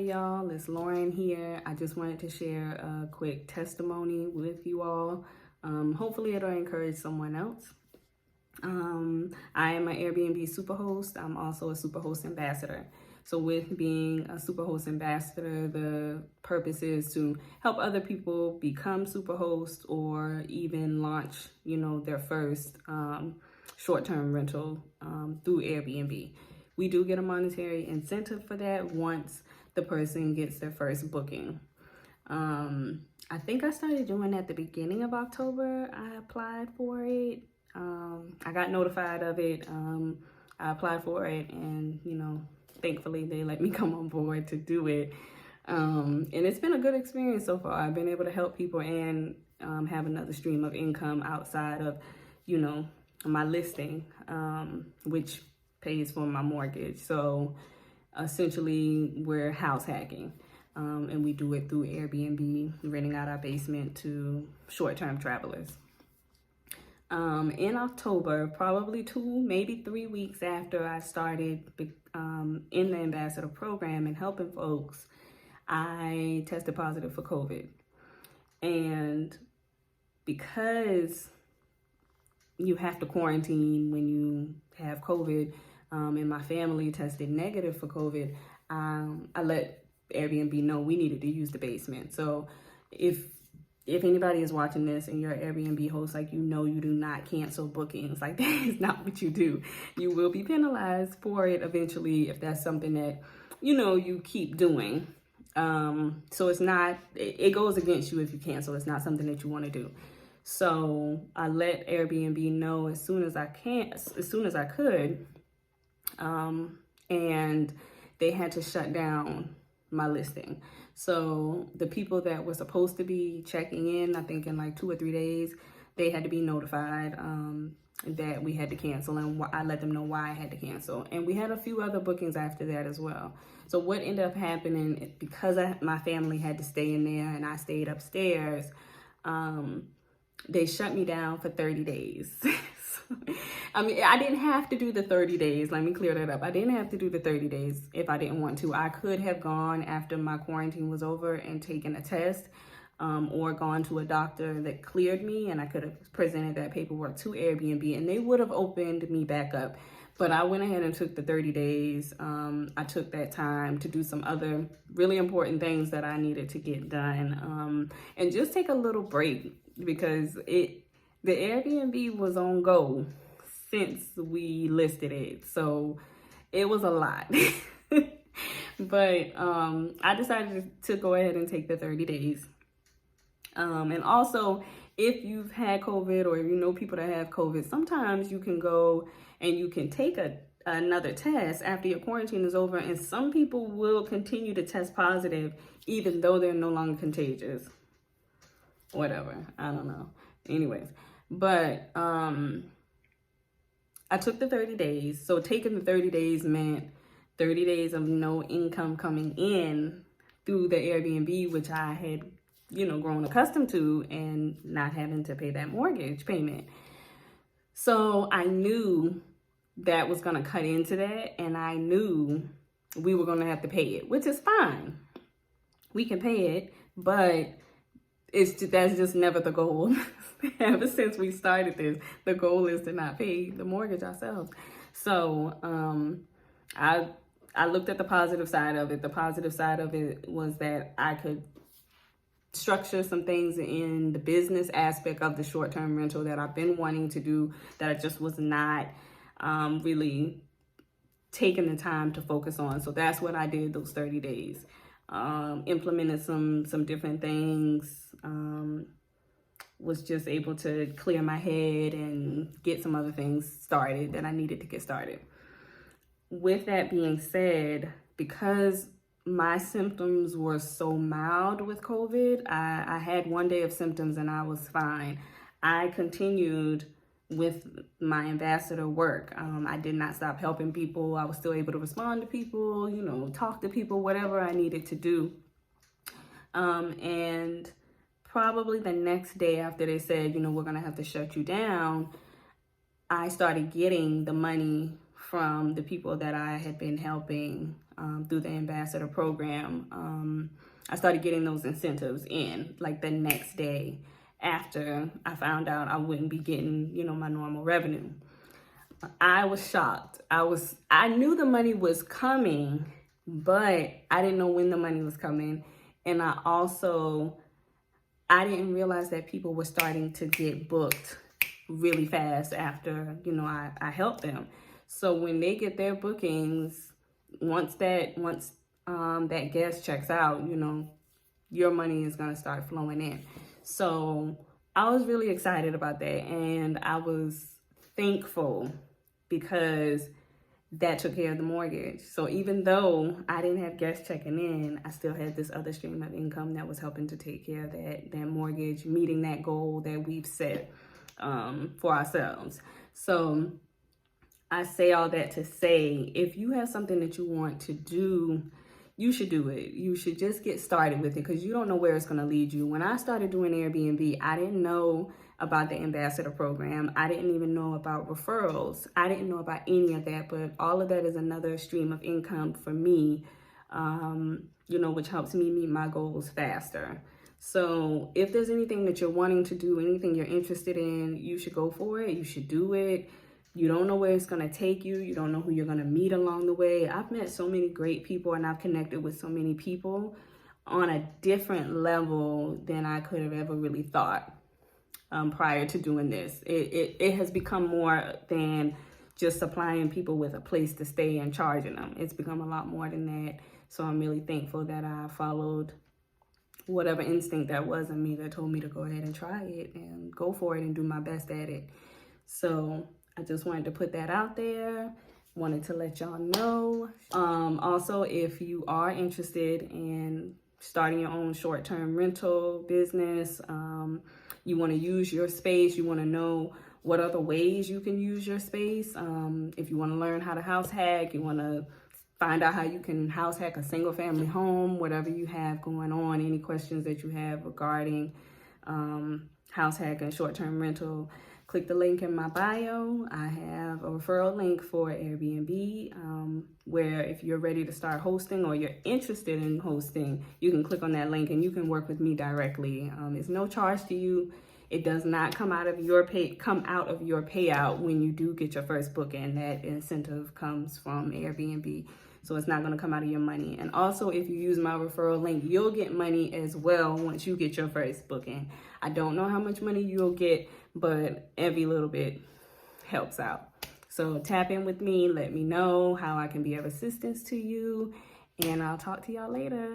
y'all, it's Lauren here. I just wanted to share a quick testimony with you all. Hopefully it'll encourage someone else. I am an Airbnb superhost. I'm also a superhost ambassador. So with being a superhost ambassador, the purpose is to help other people become superhosts or even launch, their first short-term rental through Airbnb. We do get a monetary incentive for that once the person gets their first booking. I think I started doing that at the beginning of October. I applied for it. I got notified of it. I applied for it and, thankfully they let me come on board to do it. And it's been a good experience so far. I've been able to help people and have another stream of income outside of, my listing, which pays for my mortgage. So essentially we're house hacking, and we do it through Airbnb, renting out our basement to short-term travelers. In October, probably 2, maybe 3 weeks after I started in the ambassador program and helping folks, I tested positive for COVID. And because you have to quarantine when you have COVID, and my family tested negative for COVID, I let Airbnb know we needed to use the basement. So if anybody is watching this and you're an Airbnb host, you do not cancel bookings. That is not what you do. You will be penalized for it eventually if that's something that, you keep doing. So it goes against you if you cancel. It's not something that you want to do. So I let Airbnb know as soon as I could. And they had to shut down my listing. So the people that were supposed to be checking in, I think in 2 or 3 days, they had to be notified that we had to cancel, and I let them know why I had to cancel. And we had a few other bookings after that as well. So what ended up happening, because my family had to stay in there and I stayed upstairs, they shut me down for 30 days. I didn't have to do the 30 days. Let me clear that up. I didn't have to do the 30 days if I didn't want to. I could have gone after my quarantine was over and taken a test, or gone to a doctor that cleared me, and I could have presented that paperwork to Airbnb and they would have opened me back up. But I went ahead and took the 30 days. I took that time to do some other really important things that I needed to get done, and just take a little break, because the Airbnb was on go since we listed it. So it was a lot. But I decided to go ahead and take the 30 days. And also, if you've had COVID or if you know people that have COVID, sometimes you can go and you can take another test after your quarantine is over. And some people will continue to test positive even though they're no longer contagious. Whatever. I don't know. Anyways. But I took the 30 days. So taking the 30 days meant 30 days of no income coming in through the Airbnb, which I had, grown accustomed to, and not having to pay that mortgage payment. So I knew that was going to cut into that, and I knew we were going to have to pay it, which is fine. We can pay it, but that's just never the goal. Ever since we started this, the goal is to not pay the mortgage ourselves. So I looked at the positive side of it. The positive side of it was that I could structure some things in the business aspect of the short-term rental that I've been wanting to do, that I just was not really taking the time to focus on. So that's what I did those 30 days. Implemented some different things, was just able to clear my head and get some other things started that I needed to get started. With that being said, because my symptoms were so mild with COVID, I had 1 day of symptoms and I was fine. I continued with my ambassador work. I did not stop helping people. I was still able to respond to people, talk to people, whatever I needed to do. And probably the next day after they said, we're going to have to shut you down, I started getting the money from the people that I had been helping through the ambassador program. I started getting those incentives in like the next day after I found out I wouldn't be getting, my normal revenue. I was shocked. I knew the money was coming, but I didn't know when the money was coming. And I didn't realize that people were starting to get booked really fast after, I helped them. So when they get their bookings, once that guest checks out, your money is going to start flowing in. So I was really excited about that. And I was thankful because that took care of the mortgage. So even though I didn't have guests checking in, I still had this other stream of income that was helping to take care of that mortgage, meeting that goal that we've set for ourselves. So I say all that to say, if you have something that you want to do, you should do it. You should just get started with it because you don't know where it's going to lead you. When I started doing Airbnb, I didn't know about the ambassador program. I didn't even know about referrals. I didn't know about any of that, but all of that is another stream of income for me, which helps me meet my goals faster. So if there's anything that you're wanting to do, anything you're interested in, you should go for it. You should do it. You don't know where it's going to take you. You don't know who you're going to meet along the way. I've met so many great people and I've connected with so many people on a different level than I could have ever really thought prior to doing this. It has become more than just supplying people with a place to stay and charging them. It's become a lot more than that. So I'm really thankful that I followed whatever instinct that was in me that told me to go ahead and try it and go for it and do my best at it. So I just wanted to put that out there. Wanted to let y'all know. Also, if you are interested in starting your own short-term rental business, you want to use your space, you want to know what other ways you can use your space. If you want to learn how to house hack, you want to find out how you can house hack a single family home, whatever you have going on, any questions that you have regarding house hack and short-term rental, click the link in my bio. I have a referral link for Airbnb where if you're ready to start hosting or you're interested in hosting, you can click on that link and you can work with me directly. It's no charge to you. It does not come out of your payout when you do get your first booking. That incentive comes from Airbnb. So it's not going to come out of your money. And also, if you use my referral link, you'll get money as well once you get your first booking. I don't know how much money you'll get, but every little bit helps out. So tap in with me. Let me know how I can be of assistance to you. And I'll talk to y'all later.